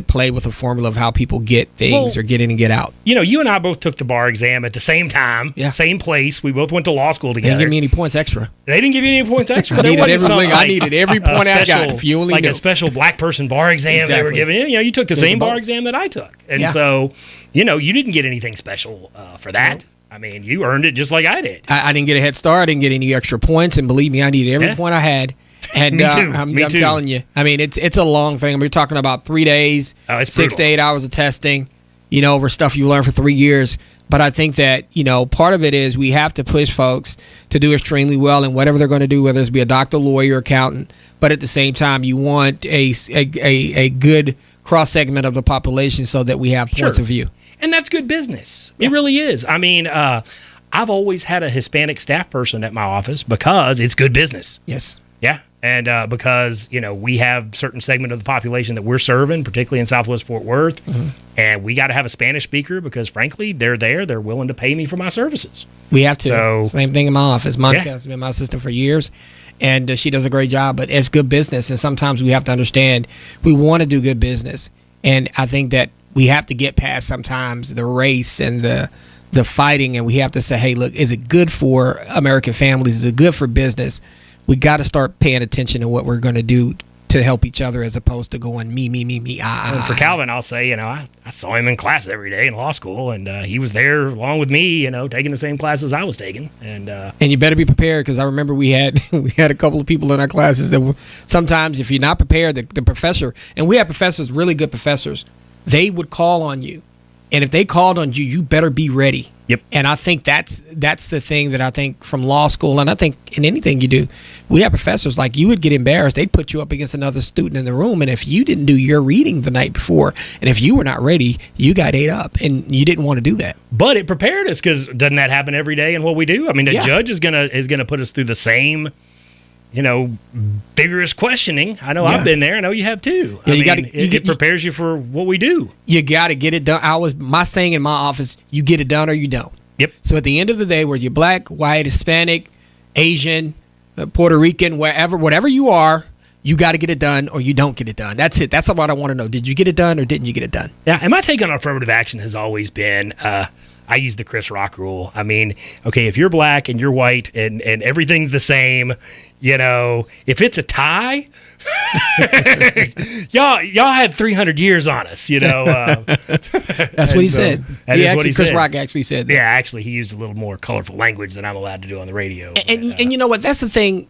play with a formula of how people get things or get in and get out. You and I both took the bar exam at the same time, same place. We both went to law school together. They didn't give me any points extra. They didn't give you any points extra. I needed every point I got. If you only a special black person bar exam they were giving you. You took the same bar exam that I took. And so, you didn't get anything special for that. I mean, you earned it just like I did. I didn't get a head start. I didn't get any extra points. And believe me, I needed every point I had. And Me too. I'm telling you, I mean, it's a long thing. We're talking about 3 days, 6 to 8 hours of testing, over stuff you learn for 3 years. But I think that, part of it is we have to push folks to do extremely well in whatever they're going to do, whether it's be a doctor, lawyer, accountant. But at the same time, you want a good cross segment of the population so that we have points of view. And that's good business. It really is. I mean, I've always had a Hispanic staff person at my office because it's good business. Yes. Yeah. And because, we have certain segment of the population that we're serving, particularly in Southwest Fort Worth, and we got to have a Spanish speaker because, frankly, they're willing to pay me for my services. We have to. So, same thing in my office. Monica has been my assistant for years, and she does a great job. But it's good business, and sometimes we have to understand we want to do good business. And I think that we have to get past sometimes the race and the fighting, and we have to say, hey, look, is it good for American families? Is it good for business? We got to start paying attention to what we're going to do to help each other as opposed to going me, And for Calvin, I'll say, I saw him in class every day in law school, and he was there along with me, taking the same classes I was taking. And you better be prepared, because I remember we had a couple of people in our classes that sometimes if you're not prepared, the professor, and we had professors, really good professors, they would call on you. And if they called on you, you better be ready. Yep. And I think that's the thing that I think from law school, and I think in anything you do, we have professors like you would get embarrassed. They'd put you up against another student in the room, and if you didn't do your reading the night before, and if you were not ready, you got ate up, and you didn't want to do that. But it prepared us, because doesn't that happen every day in what we do? I mean, the judge is gonna put us through the same, vigorous questioning. I know I've been there. I know you have too. Yeah, it prepares you for what we do. You got to get it done. My saying in my office, you get it done or you don't. Yep. So at the end of the day, whether you're black, white, Hispanic, Asian, Puerto Rican, whatever you are, you got to get it done or you don't get it done. That's it. That's what I want to know. Did you get it done or didn't you get it done? Yeah, and my take on affirmative action has always been, I use the Chris Rock rule. I mean, okay, if you're black and you're white and everything's the same, if it's a tie, y'all had 300 years on us, That's what he said. Chris Rock actually said that. Yeah, actually, he used a little more colorful language than I'm allowed to do on the radio. And you know what? That's the thing.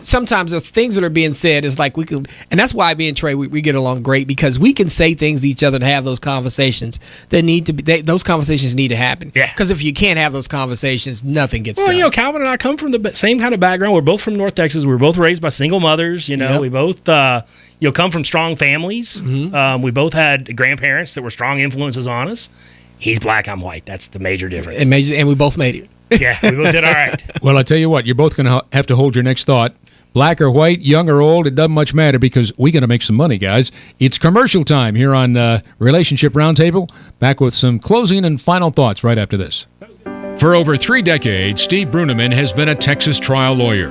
Sometimes the things that are being said is like and that's why me and Trey we get along great, because we can say things to each other and have those conversations that need to be. Those conversations need to happen. Yeah. Because if you can't have those conversations, nothing gets done. Well, Calvin and I come from the same kind of background. We're both from North Texas. We were both raised by single mothers. Yep. We both come from strong families. Mm-hmm. We both had grandparents that were strong influences on us. He's black. I'm white. That's the major difference. And we both made it. Yeah, we both did all right. Well, I tell you what, you're both going to have to hold your next thought. Black or white, young or old, it doesn't much matter, because we got to make some money, guys. It's commercial time here on Relationship Roundtable. Back with some closing and final thoughts right after this. For over 3 decades, Steve Bruneman has been a Texas trial lawyer,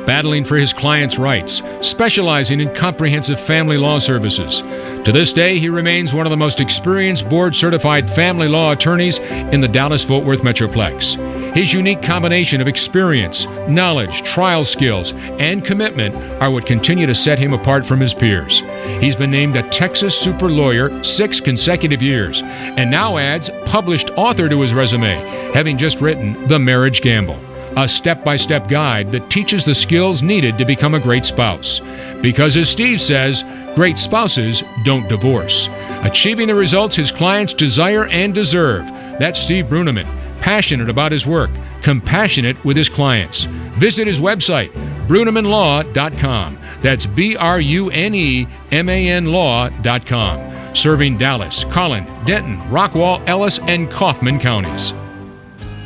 battling for his clients' rights, specializing in comprehensive family law services. To this day, he remains one of the most experienced board-certified family law attorneys in the Dallas-Fort Worth Metroplex. His unique combination of experience, knowledge, trial skills, and commitment are what continue to set him apart from his peers. He's been named a Texas Super Lawyer 6 consecutive years, and now adds published author to his resume, having just written The Marriage Gamble, a step-by-step guide that teaches the skills needed to become a great spouse. Because as Steve says, great spouses don't divorce. Achieving the results his clients desire and deserve. That's Steve Bruneman, passionate about his work, compassionate with his clients. Visit his website, BrunemanLaw.com. That's BrunemanLaw.com. Serving Dallas, Collin, Denton, Rockwall, Ellis, and Kaufman counties.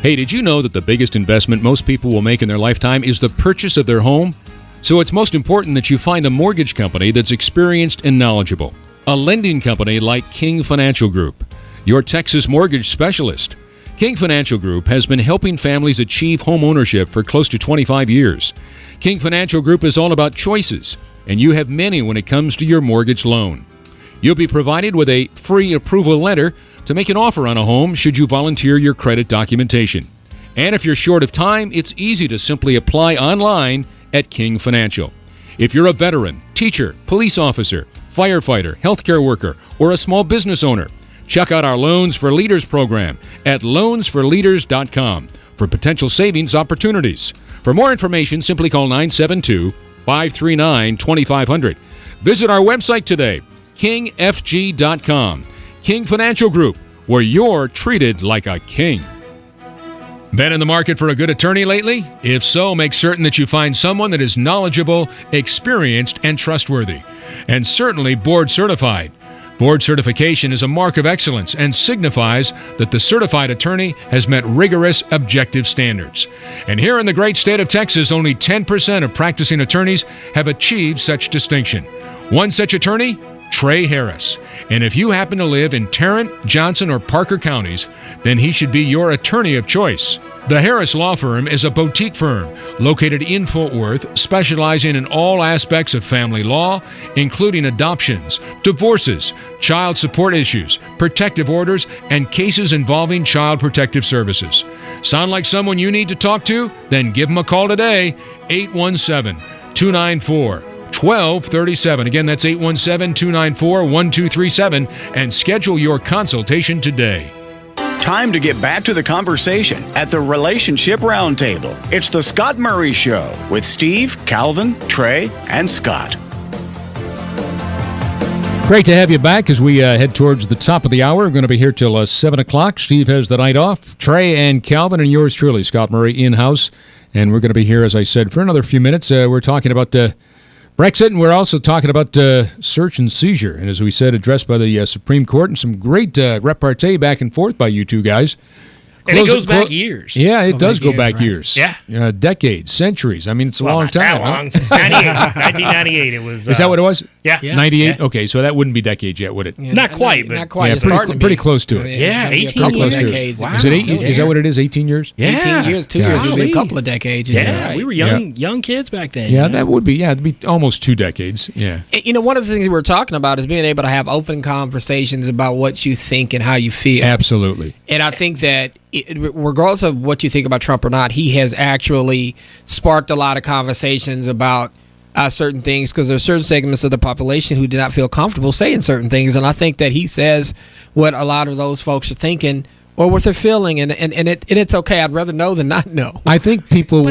Hey, did you know that the biggest investment most people will make in their lifetime is the purchase of their home? So it's most important that you find a mortgage company that's experienced and knowledgeable. A lending company like King Financial Group, your Texas mortgage specialist. King Financial Group has been helping families achieve home ownership for close to 25 years. King Financial Group is all about choices, and you have many when it comes to your mortgage loan. You'll be provided with a free approval letter to make an offer on a home should you volunteer your credit documentation. And if you're short of time, it's easy to simply apply online at King Financial. If you're a veteran, teacher, police officer, firefighter, healthcare worker, or a small business owner, check out our Loans for Leaders program at loansforleaders.com for potential savings opportunities. For more information, simply call 972-539-2500. Visit our website today, kingfg.com. King Financial Group, where you're treated like a king. Been in the market for a good attorney lately? If so, make certain that you find someone that is knowledgeable, experienced, and trustworthy, and certainly board certified. Board certification is a mark of excellence and signifies that the certified attorney has met rigorous objective standards. And here in the great state of Texas, only 10% of practicing attorneys have achieved such distinction. One such attorney, Trey Harris. And if you happen to live in Tarrant, Johnson, or Parker counties, then he should be your attorney of choice. The Harris Law Firm is a boutique firm located in Fort Worth, specializing in all aspects of family law, including adoptions, divorces, child support issues, protective orders, and cases involving child protective services. Sound like someone you need to talk to? Then give them a call today, 817-294-1234. 1237. Again, that's 817-294-1237, and schedule your consultation today. Time to get back to the conversation at the Relationship Roundtable. It's the Scott Murray Show with Steve, Calvin, Trey, and Scott. Great to have you back as we head towards the top of the hour. We're going to be here till 7 o'clock. Steve has the night off. Trey and Calvin, and yours truly, Scott Murray, in-house. And we're going to be here, as I said, for another few minutes. We're talking about Brexit, and we're also talking about search and seizure. And as we said, addressed by the Supreme Court, and some great repartee back and forth by you two guys. And it goes back years. Yeah, it does go back years. Yeah. Decades, centuries. I mean, it's a long time. Not that long. 1998 it was. Is that what it was? Yeah. 98? Yeah. Okay, so that wouldn't be decades yet, would it? Yeah, not quite, but not quite. Yeah, It's starting to pretty be. close to it. Yeah, It's 18 gonna be a couple of years. decades. Wow. Is it 8? So, Is that what it is? 18 years? Yeah. 18 years, 2 years would be a Golly. couple of decades. Yeah, Right. we were young kids back then. Yeah, that would be. Yeah, it'd be almost 2 decades. Yeah. You know, one of the things we were talking about is being able to have open conversations about what you think and how you feel. Absolutely. And I think that regardless of what you think about Trump or not, he has actually sparked a lot of conversations about certain things, because there are certain segments of the population who do not feel comfortable saying certain things. And I think that he says what a lot of those folks are thinking or what they're feeling. And it's okay. I'd rather know than not know. I think people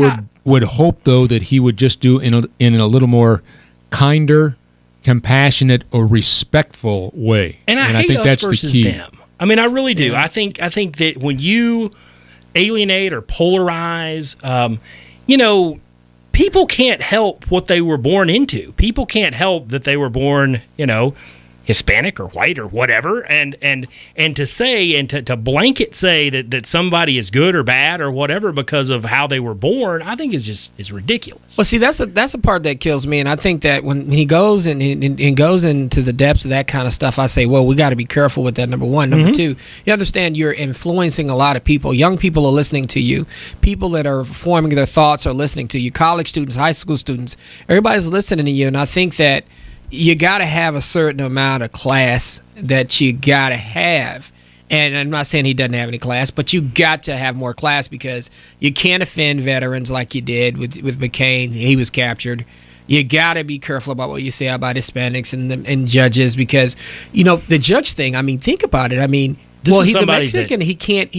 would hope, though, that he would just do in a little more kinder, compassionate, or respectful way. And I hate think us that's versus the key. them. I mean, I really do. Yeah. I think that when you alienate or polarize, people can't help what they were born into. People can't help that they were born, Hispanic or white or whatever, and to say and to blanket say that somebody is good or bad or whatever because of how they were born, I think is ridiculous. Well, see, that's the part that kills me, and I think that when he goes and goes into the depths of that kind of stuff, I say, well, we got to be careful with that. Number one, number two, you understand you're influencing a lot of people. Young people are listening to you. People that are forming their thoughts are listening to you. College students, high school students, everybody's listening to you, and I think that you got to have a certain amount of class that you got to have. And I'm not saying he doesn't have any class, but you got to have more class, because you can't offend veterans like you did with McCain. He was captured. You got to be careful about what you say about Hispanics and judges, because, the judge thing, I mean, think about it. I mean, he's a Mexican. He can't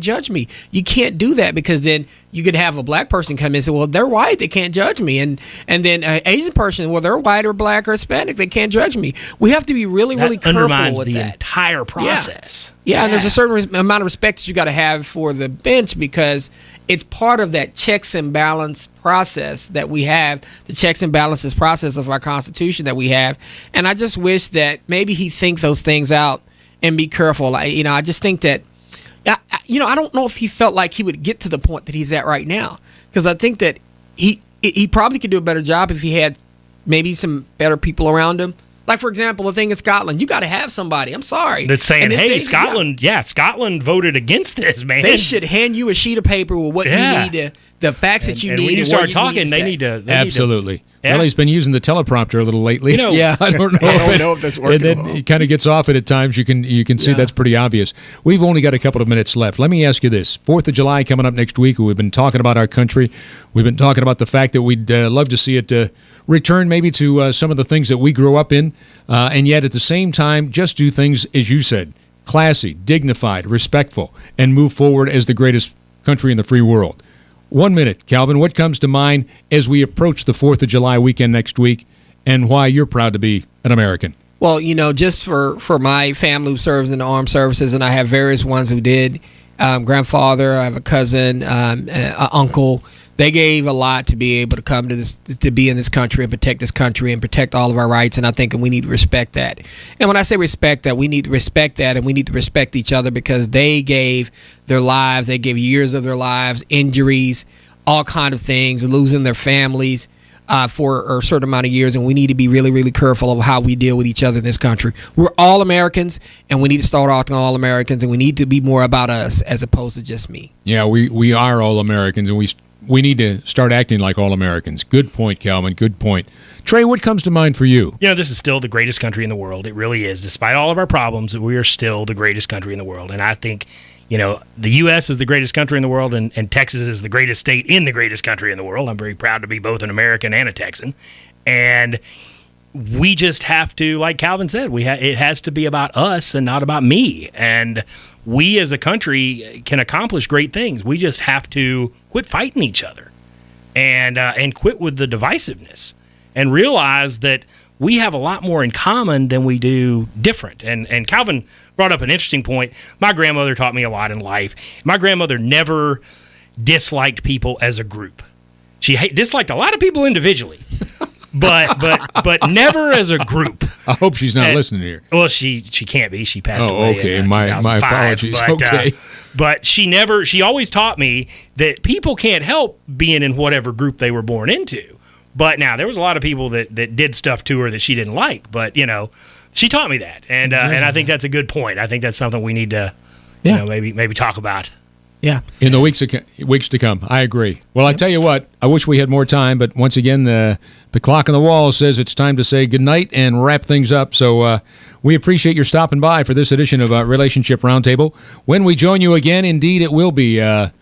judge me. You can't do that, because then you could have a black person come in and say, well, they're white, they can't judge me. And then an Asian person, well, they're white or black or Hispanic, they can't judge me. We have to be really careful with the that. entire process. Yeah, and there's a certain amount of respect that you got to have for the bench, because it's part of that checks and balance process that we have, the checks and balances process of our Constitution that we have. And I just wish that maybe he'd think those things out and be careful. I just think that, I don't know if he felt like he would get to the point that he's at right now, because I think that he probably could do a better job if he had maybe some better people around him. Like, for example, the thing in Scotland, you got to have somebody. I'm sorry. That's saying, hey, Scotland voted against this, man. They should hand you a sheet of paper with what you need, the facts that you need. When you start talking, they need to. Absolutely. Yeah. Well, he's been using the teleprompter a little lately. Yeah. I don't know if that's working. And then he kind of gets off it at times. You can see that's pretty obvious. We've only got a couple of minutes left. Let me ask you this. 4th of July coming up next week. We've been talking about our country. We've been talking about the fact that we'd love to see it return maybe to some of the things that we grew up in, and yet at the same time just do things, as you said, classy, dignified, respectful, and move forward as the greatest country in the free world. 1 minute, Calvin, what comes to mind as we approach the 4th of July weekend next week, and why you're proud to be an American? Well, just for my family who serves in the armed services, and I have various ones who did, grandfather, I have a cousin, uncle. They gave a lot to be able to come to this, to be in this country and protect this country and protect all of our rights. And I think we need to respect that. And when I say respect that, we need to respect that, and we need to respect each other, because they gave their lives, they gave years of their lives, injuries, all kind of things, losing their families for a certain amount of years. And we need to be really, really careful of how we deal with each other in this country. We're all Americans, and we need to start off all Americans, and we need to be more about us as opposed to just me. Yeah, we are all Americans, and we need to start acting like all Americans. Good point, Calvin. Good point. Trey, what comes to mind for you? This is still the greatest country in the world. It really is. Despite all of our problems, we are still the greatest country in the world. And I think, the U.S. is the greatest country in the world, and Texas is the greatest state in the greatest country in the world. I'm very proud to be both an American and a Texan. And we just have to, like Calvin said, it has to be about us and not about me. And we as a country can accomplish great things. We just have to quit fighting each other and quit with the divisiveness and realize that we have a lot more in common than we do different. And Calvin brought up an interesting point. My grandmother taught me a lot in life. My grandmother never disliked people as a group. She disliked a lot of people individually. But never as a group. I hope she's not listening here. Well, she can't be. She passed away. Oh, okay. In, my apologies. Okay. But she always taught me that people can't help being in whatever group they were born into. But now there was a lot of people that did stuff to her that she didn't like. But she taught me that, and I think that's a good point. I think that's something we need to maybe talk about. Yeah. In the weeks to come. I agree. Well, I tell you what, I wish we had more time, but once again, the clock on the wall says it's time to say goodnight and wrap things up. So we appreciate your stopping by for this edition of Relationship Roundtable. When we join you again, indeed, it will be a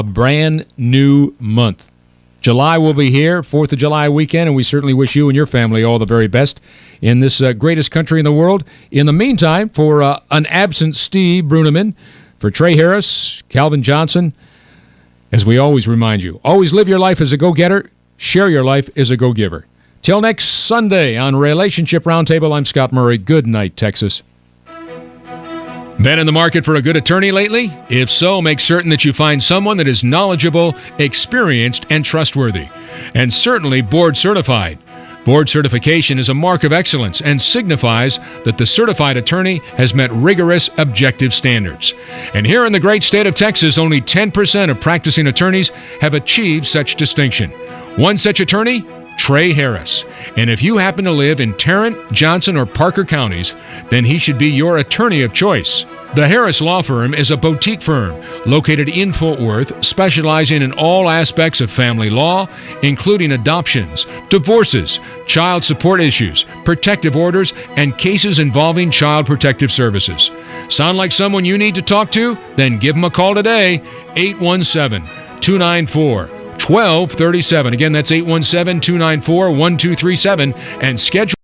brand new month. July will be here, 4th of July weekend, and we certainly wish you and your family all the very best in this greatest country in the world. In the meantime, for an absent Steve Bruneman, for Trey Harris, Calvin Johnson, as we always remind you, always live your life as a go-getter, share your life as a go-giver. Till next Sunday on Relationship Roundtable, I'm Scott Murray. Good night, Texas. Been in the market for a good attorney lately? If so, make certain that you find someone that is knowledgeable, experienced, and trustworthy, and certainly board certified. Board certification is a mark of excellence and signifies that the certified attorney has met rigorous objective standards. And here in the great state of Texas, only 10% of practicing attorneys have achieved such distinction. One such attorney, Trey Harris. And if you happen to live in Tarrant, Johnson, or Parker counties, then he should be your attorney of choice. The Harris Law Firm is a boutique firm located in Fort Worth, specializing in all aspects of family law, including adoptions, divorces, child support issues, protective orders, and cases involving child protective services. Sound like someone you need to talk to? Then give them a call today, 817-294-1237. Again, that's 817-294-1237, and schedule